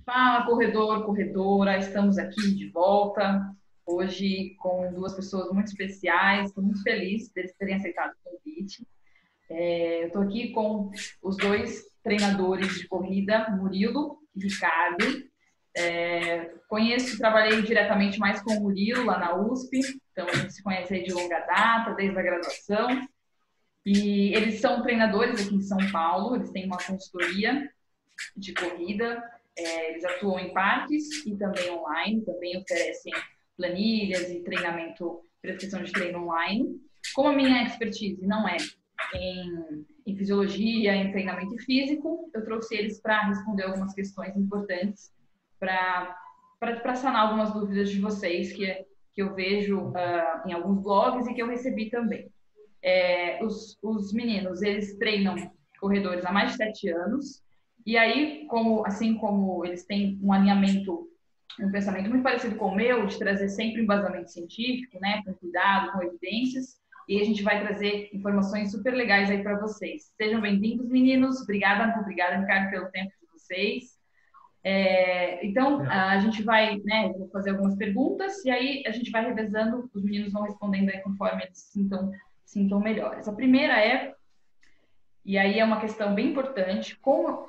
Fala, corredor, corredora, estamos aqui de volta, hoje com duas pessoas muito especiais, estou muito feliz deles terem aceitado o convite. Eu estou aqui com os dois treinadores de corrida, Murilo e Ricardo. Trabalhei diretamente mais com o Murilo lá na USP, então a gente se conhece aí de longa data, desde a graduação. E eles são treinadores aqui em São Paulo, eles têm uma consultoria de corrida. Eles atuam em parques e também online, também oferecem planilhas e treinamento, prescrição de treino online. Como a minha expertise não é em fisiologia, em treinamento físico, eu trouxe eles para responder algumas questões importantes, para sanar algumas dúvidas de vocês que eu vejo em alguns blogs e que eu recebi também. Os meninos, eles treinam corredores há mais de 7 anos. E aí, assim como eles têm um alinhamento, um pensamento muito parecido com o meu, de trazer sempre um embasamento científico, né, com cuidado, com evidências, e a gente vai trazer informações super legais aí para vocês. Sejam bem-vindos, meninos. Obrigada, Ricardo, pelo tempo de vocês. Então, a gente vai, né, vou fazer algumas perguntas e aí a gente vai revezando, os meninos vão respondendo aí conforme eles sintam melhores. A primeira e aí é uma questão bem importante, como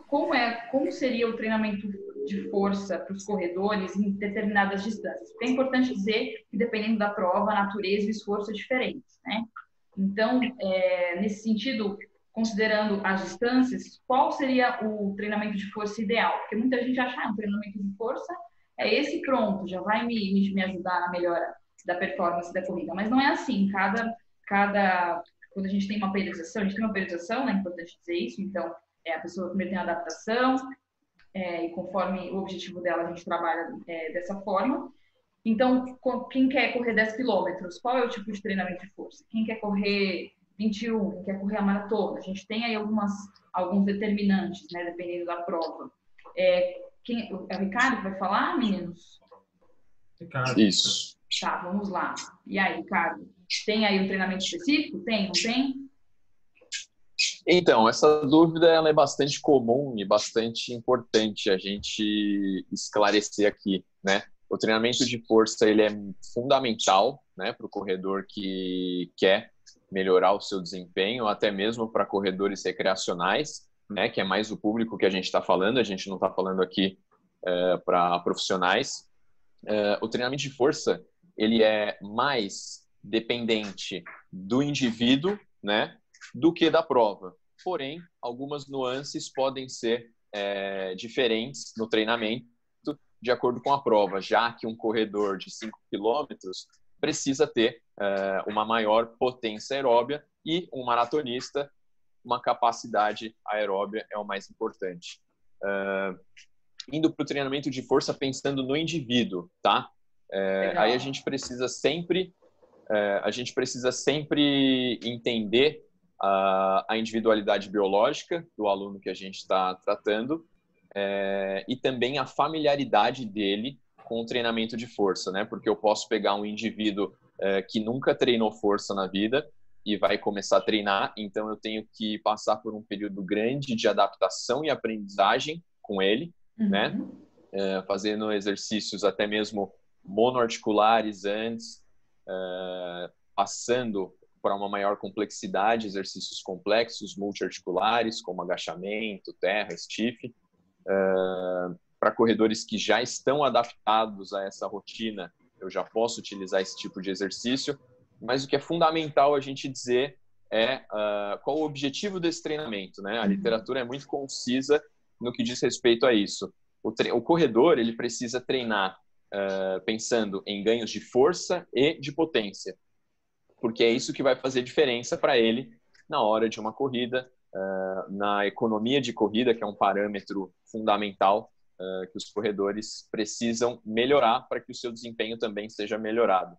seria o treinamento de força para os corredores em determinadas distâncias? Porque é importante dizer que, dependendo da prova, a natureza e o esforço é diferente, né? Então, nesse sentido, considerando as distâncias, qual seria o treinamento de força ideal? Porque muita gente acha, um treinamento de força é esse pronto, já vai me ajudar na melhora da performance da corrida. Mas não é assim, quando a gente tem uma periodização, né, é importante dizer isso, então a pessoa primeiro tem a adaptação, e conforme o objetivo dela a gente trabalha dessa forma. Então, quem quer correr 10 quilômetros, qual é o tipo de treinamento de força? Quem quer correr 21, quem quer correr a maratona? A gente tem aí alguns determinantes, né, dependendo da prova. É o Ricardo que vai falar, meninos? Ricardo. Isso. Tá, vamos lá. E aí, Ricardo? Tem aí um treinamento específico? Tem, não tem? Então, essa dúvida ela é bastante comum e bastante importante a gente esclarecer aqui, né? O treinamento de força ele é fundamental, né, para o corredor que quer melhorar o seu desempenho, até mesmo para corredores recreacionais, né, que é mais o público que a gente está falando. A gente não está falando aqui para profissionais. O treinamento de força ele é mais dependente do indivíduo, né, do que da prova. Porém, algumas nuances podem ser diferentes no treinamento de acordo com a prova, já que um corredor de 5 quilômetros precisa ter uma maior potência aeróbia e um maratonista, uma capacidade aeróbia é o mais importante. Indo para o treinamento de força pensando no indivíduo, tá? Aí a gente precisa sempre entender a individualidade biológica do aluno que a gente está tratando e também a familiaridade dele com o treinamento de força, né? Porque eu posso pegar um indivíduo que nunca treinou força na vida e vai começar a treinar, então eu tenho que passar por um período grande de adaptação e aprendizagem com ele, né? Fazendo exercícios até mesmo monoarticulares antes, passando para uma maior complexidade, exercícios complexos, multiarticulares, como agachamento, terra, stiff. Para corredores que já estão adaptados a essa rotina, eu já posso utilizar esse tipo de exercício, mas o que é fundamental a gente dizer qual o objetivo desse treinamento, né? A literatura é muito concisa no que diz respeito a isso. O corredor ele precisa treinar pensando em ganhos de força e de potência, porque é isso que vai fazer diferença para ele na hora de uma corrida, na economia de corrida, que é um parâmetro fundamental que os corredores precisam melhorar para que o seu desempenho também seja melhorado.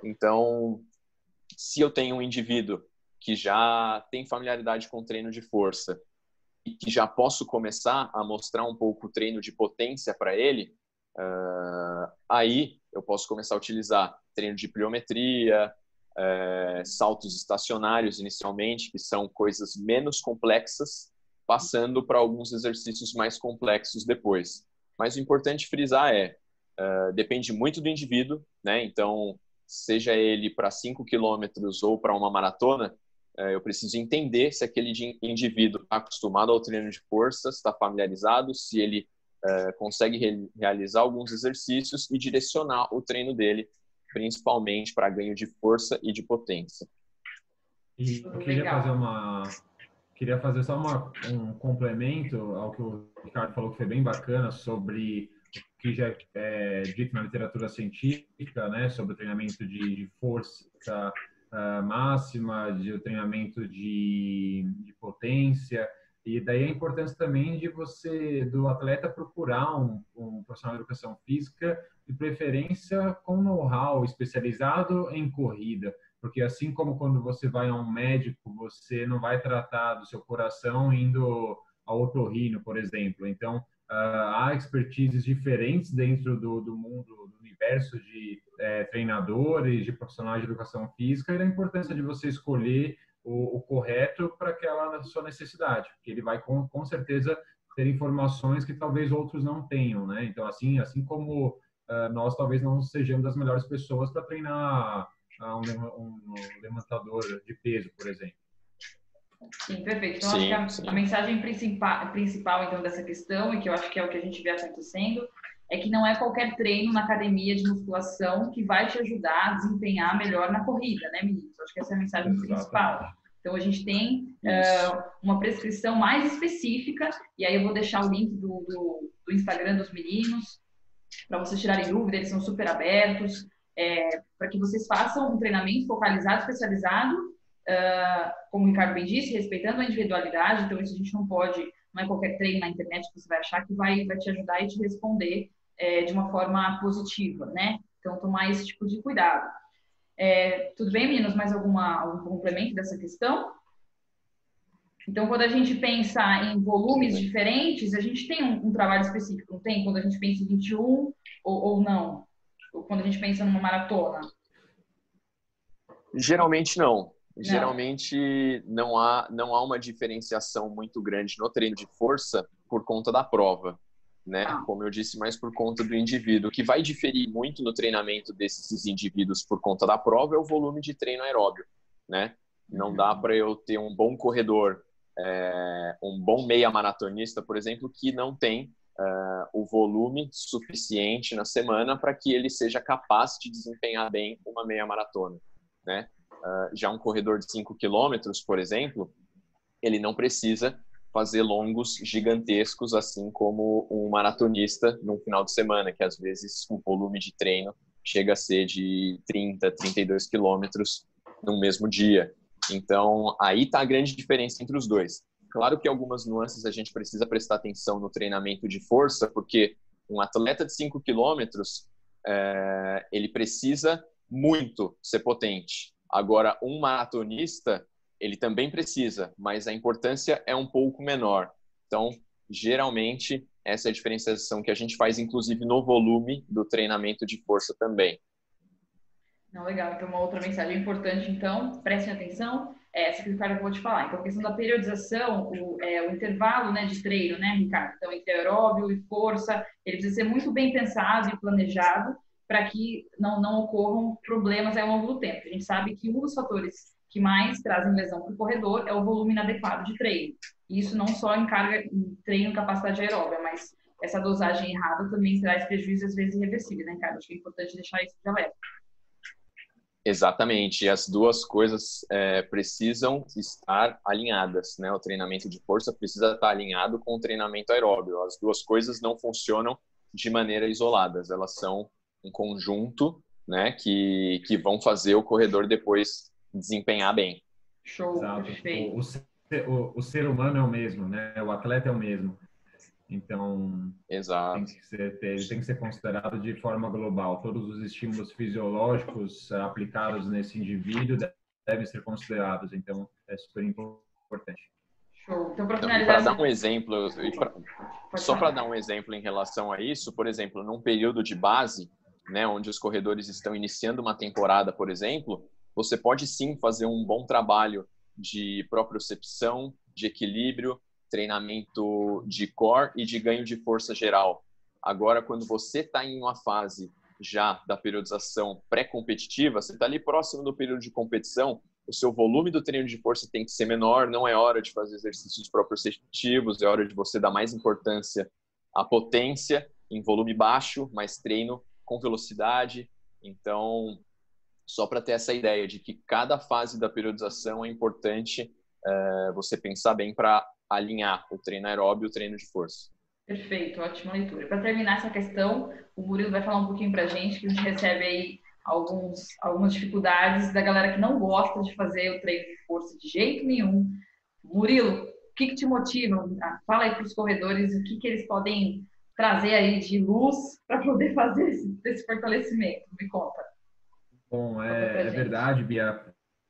Então, se eu tenho um indivíduo que já tem familiaridade com o treino de força e que já posso começar a mostrar um pouco o treino de potência para ele, aí eu posso começar a utilizar treino de pliometria, saltos estacionários inicialmente, que são coisas menos complexas, passando para alguns exercícios mais complexos depois. Mas o importante frisar depende muito do indivíduo, né? Então, seja ele para 5 quilômetros ou para uma maratona, eu preciso entender se aquele indivíduo está acostumado ao treino de força, está familiarizado, se ele consegue realizar alguns exercícios e direcionar o treino dele, principalmente para ganho de força e de potência. E eu queria fazer só um complemento ao que o Ricardo falou, que foi bem bacana, sobre o que já é dito na literatura científica, né, sobre o treinamento de força máxima, de treinamento de potência. E daí a importância também do atleta procurar um profissional de educação física, de preferência com know-how especializado em corrida, porque assim como quando você vai a um médico, você não vai tratar do seu coração indo ao otorrino, por exemplo. Então, há expertises diferentes dentro do mundo, do universo de treinadores, de profissionais de educação física, e da importância de você escolher o correto para aquela sua necessidade, porque ele vai com certeza ter informações que talvez outros não tenham, né? Então, assim como nós talvez não sejamos as melhores pessoas para treinar um levantador de peso, por exemplo. Sim, perfeito. Então, acho que a mensagem principal, então, dessa questão, e que eu acho que é o que a gente vê acontecendo, é que não é qualquer treino na academia de musculação que vai te ajudar a desempenhar melhor na corrida, né, meninos? Acho que essa é a mensagem principal. Então, a gente tem uma prescrição mais específica, e aí eu vou deixar o link do Instagram dos meninos, para vocês tirarem dúvida, eles são super abertos, para que vocês façam um treinamento focalizado, especializado, como o Ricardo bem disse, respeitando a individualidade. Então, isso a gente não é qualquer treino na internet que você vai achar que vai te ajudar e te responder de uma forma positiva, né? Então, tomar esse tipo de cuidado. Tudo bem, meninos? Mais algum complemento dessa questão? Então, quando a gente pensa em volumes diferentes, a gente tem um trabalho específico, não tem? Quando a gente pensa em 21 ou não? Ou quando a gente pensa numa maratona? Geralmente não. Geralmente não há uma diferenciação muito grande no treino de força por conta da prova, né? Como eu disse, mais por conta do indivíduo. O que vai diferir muito no treinamento desses indivíduos por conta da prova é o volume de treino aeróbio, né? Não dá para eu ter um bom corredor, um bom meia maratonista, por exemplo, que não tem o volume suficiente na semana para que ele seja capaz de desempenhar bem uma meia maratona, né? Já um corredor de 5 quilômetros, por exemplo, ele não precisa fazer longos gigantescos, assim como um maratonista num final de semana, que às vezes o volume de treino chega a ser de 30, 32 quilômetros no mesmo dia. Então, aí está a grande diferença entre os dois. Claro que algumas nuances a gente precisa prestar atenção no treinamento de força, porque um atleta de 5 quilômetros, ele precisa muito ser potente. Agora, um maratonista, ele também precisa, mas a importância é um pouco menor. Então, geralmente, essa é a diferenciação que a gente faz, inclusive, no volume do treinamento de força também. Não, legal. Então, uma outra mensagem importante, então, prestem atenção, essa que o Ricardo acabou de falar. Então, a questão da periodização, o intervalo, né, de treino, né, Ricardo? Então, entre aeróbio e força, ele precisa ser muito bem pensado e planejado para que não ocorram problemas ao longo do tempo. A gente sabe que um dos fatores que mais trazem lesão para o corredor é o volume inadequado de treino. E isso não só em treino capacidade aeróbica, mas essa dosagem errada também traz prejuízos, às vezes, irreversíveis, né, Ricardo? Acho que é importante deixar isso de alerta. Exatamente, as duas coisas precisam estar alinhadas, né? O treinamento de força precisa estar alinhado com o treinamento aeróbio. As duas coisas não funcionam de maneira isoladas, elas são um conjunto, né, que vão fazer o corredor depois desempenhar bem. Show, exato. Perfeito. O ser humano é o mesmo, né? O atleta é o mesmo. Então, exato. Ele tem que ser considerado de forma global. Todos os estímulos fisiológicos aplicados nesse indivíduo devem ser considerados. Então, é super importante. Show. Então, para finalizar... Para dar um exemplo, só para dar um exemplo em relação a isso, por exemplo, num período de base, né, onde os corredores estão iniciando uma temporada, por exemplo, você pode sim fazer um bom trabalho de propriocepção, de equilíbrio, treinamento de core e de ganho de força geral. Agora, quando você está em uma fase já da periodização pré-competitiva, você está ali próximo do período de competição, o seu volume do treino de força tem que ser menor, não é hora de fazer exercícios proprioceptivos, é hora de você dar mais importância à potência em volume baixo, mais treino com velocidade. Então, só para ter essa ideia de que cada fase da periodização é importante você pensar bem para alinhar o treino aeróbio e o treino de força. Perfeito, ótima leitura. Para terminar essa questão, o Murilo vai falar um pouquinho para a gente, que a gente recebe aí algumas dificuldades da galera que não gosta de fazer o treino de força de jeito nenhum. Murilo, o que te motiva? Fala aí para os corredores o que eles podem trazer aí de luz para poder fazer esse fortalecimento. Me conta. Bom, é verdade, Bia.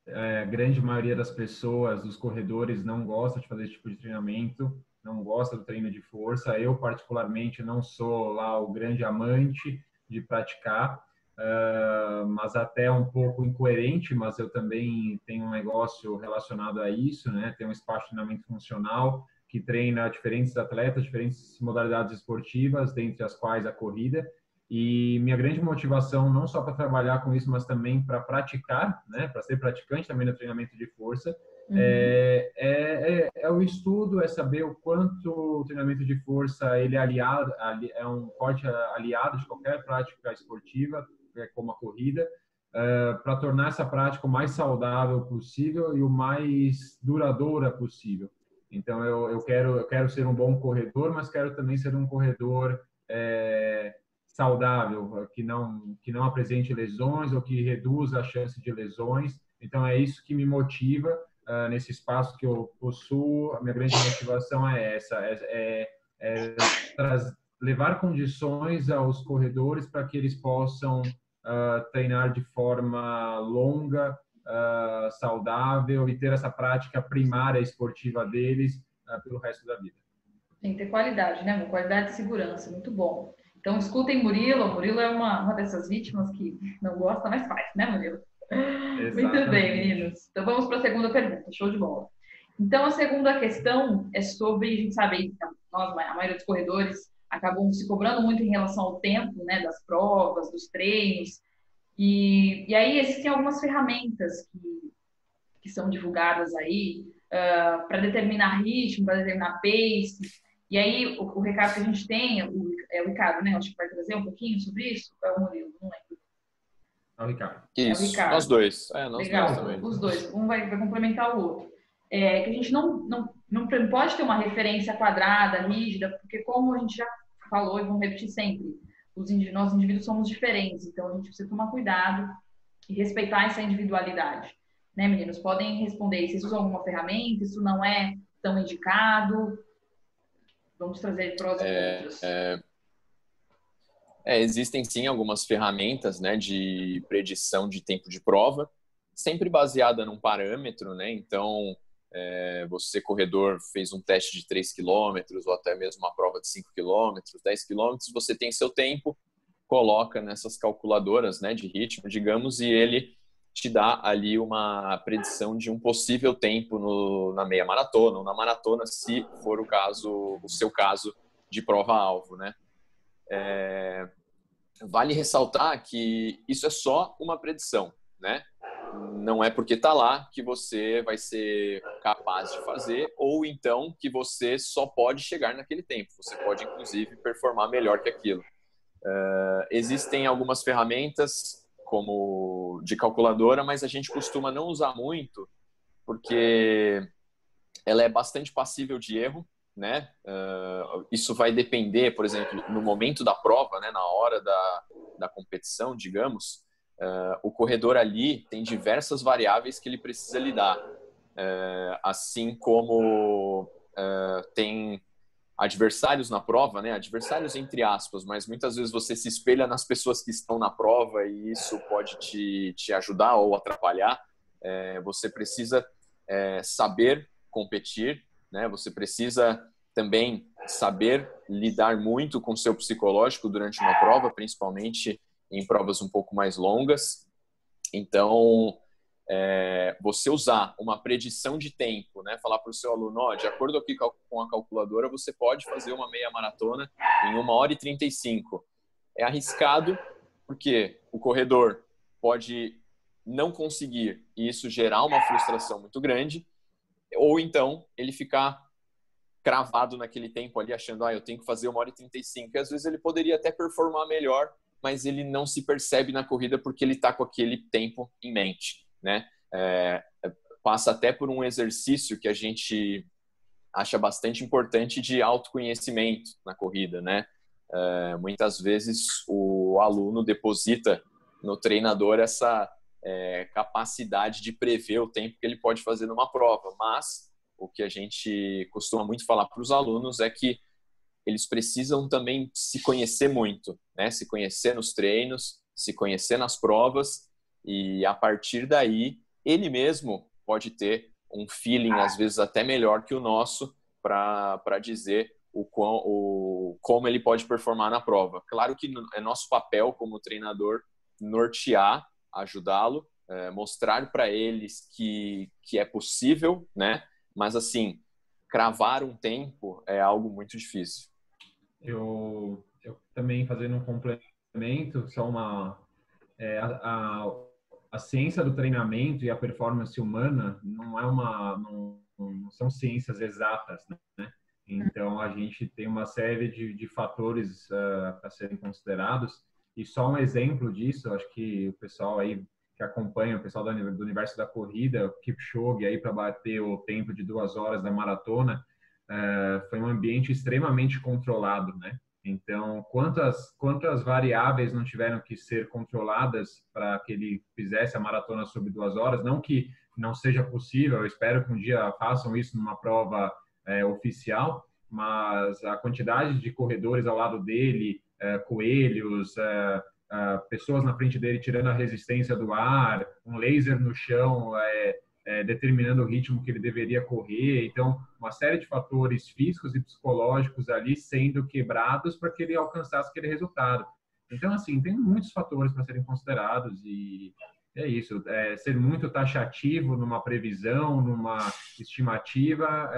A grande maioria das pessoas, dos corredores, não gosta de fazer esse tipo de treinamento, não gosta do treino de força. Eu, particularmente, não sou lá o grande amante de praticar, mas até um pouco incoerente, mas eu também tenho um negócio relacionado a isso, né? Tem um espaço de treinamento funcional que treina diferentes atletas, diferentes modalidades esportivas, dentre as quais a corrida. E minha grande motivação, não só para trabalhar com isso, mas também para praticar, né, para ser praticante também no treinamento de força, é o estudo, é saber o quanto o treinamento de força ele é um forte aliado de qualquer prática esportiva, como a corrida, para tornar essa prática o mais saudável possível e o mais duradoura possível. Então, eu quero ser um bom corredor, mas quero também ser um corredor saudável, que não apresente lesões ou que reduza a chance de lesões. Então, é isso que me motiva nesse espaço que eu possuo. A minha grande motivação é essa, levar condições aos corredores para que eles possam treinar de forma longa, saudável e ter essa prática primária esportiva deles pelo resto da vida. Tem que ter qualidade, né? Qualidade e segurança, muito bom. Então, escutem Murilo. O Murilo é uma dessas vítimas que não gosta, mas faz, né, Murilo? Exatamente. Muito bem, meninos. Então, vamos para a segunda pergunta. Show de bola. Então, a segunda questão é sobre, a gente sabe, nós, a maioria dos corredores, acabam se cobrando muito em relação ao tempo, né, das provas, dos treinos. E aí existem algumas ferramentas que são divulgadas aí para determinar ritmo, para determinar pace. E aí, o recado que a gente tem, o Ricardo, né? Acho que vai trazer um pouquinho sobre isso. É o Murilo, não lembro. É o Ricardo. Isso, é o Ricardo. Nós dois. Nós Legal, dois também. os dois. Um vai complementar o outro. Que a gente não pode ter uma referência quadrada, rígida, porque como a gente já falou e vamos repetir sempre, nós indivíduos somos diferentes, então a gente precisa tomar cuidado e respeitar essa individualidade. Né, meninos? Podem responder. Vocês usam alguma ferramenta? Isso não é tão indicado? Vamos trazer prós e contras. Existem sim algumas ferramentas, né, de predição de tempo de prova, sempre baseada num parâmetro, né? Então, você, corredor, fez um teste de 3 quilômetros ou até mesmo uma prova de 5 quilômetros, 10 quilômetros, você tem seu tempo, coloca nessas calculadoras, né, de ritmo, digamos, e ele te dá ali uma predição de um possível tempo na meia maratona ou na maratona, se for o seu caso de prova-alvo, né? Vale ressaltar que isso é só uma predição, né? Não é porque está lá que você vai ser capaz de fazer ou então que você só pode chegar naquele tempo. Você pode, inclusive, performar melhor que aquilo. Existem algumas ferramentas como de calculadora, mas a gente costuma não usar muito porque ela é bastante passível de erro, né? Isso vai depender, por exemplo, no momento da prova, né? Na hora da competição, digamos, o corredor ali tem diversas variáveis que ele precisa lidar, assim como tem adversários na prova, né? Adversários entre aspas, mas muitas vezes você se espelha nas pessoas que estão na prova e isso pode te ajudar ou atrapalhar. Você precisa saber competir, né? Você precisa também saber lidar muito com o seu psicológico durante uma prova, principalmente em provas um pouco mais longas. Então, você usar uma predição de tempo, né? Falar para o seu aluno, ó, de acordo aqui com a calculadora, você pode fazer uma meia maratona em 1h35. É arriscado porque o corredor pode não conseguir e isso gerar uma frustração muito grande, ou então ele ficar cravado naquele tempo ali, achando, eu tenho que fazer 1h35. E às vezes ele poderia até performar melhor, mas ele não se percebe na corrida porque ele está com aquele tempo em mente, né? Passa até por um exercício que a gente acha bastante importante de autoconhecimento na corrida, né? Muitas vezes o aluno deposita no treinador essa capacidade de prever o tempo que ele pode fazer numa prova, mas o que a gente costuma muito falar para os alunos é que eles precisam também se conhecer muito, né? Se conhecer nos treinos, se conhecer nas provas, e a partir daí ele mesmo pode ter um feeling às vezes até melhor que o nosso para dizer como ele pode performar na prova. Claro que é nosso papel como treinador nortear, ajudá-lo, mostrar para eles que é possível, né? Mas assim, cravar um tempo é algo muito difícil. Eu também, fazendo um complemento, a ciência do treinamento e a performance humana não são ciências exatas, né? Então, a gente tem uma série de fatores a serem considerados, e só um exemplo disso, acho que o pessoal aí que acompanha, o pessoal do universo da corrida, o Kipchoge aí para bater o tempo de 2 horas da maratona, foi um ambiente extremamente controlado, né? Então, quantas variáveis não tiveram que ser controladas para que ele fizesse a maratona sob 2 horas? Não que não seja possível, eu espero que um dia façam isso numa prova oficial, mas a quantidade de corredores ao lado dele, coelhos, pessoas na frente dele tirando a resistência do ar, um laser no chão, determinando o ritmo que ele deveria correr. Então, uma série de fatores físicos e psicológicos ali sendo quebrados para que ele alcançasse aquele resultado. Então, assim, tem muitos fatores para serem considerados, e é isso. Ser muito taxativo numa previsão, numa estimativa,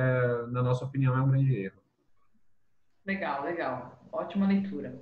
na nossa opinião, é um grande erro. Legal, legal. Ótima leitura.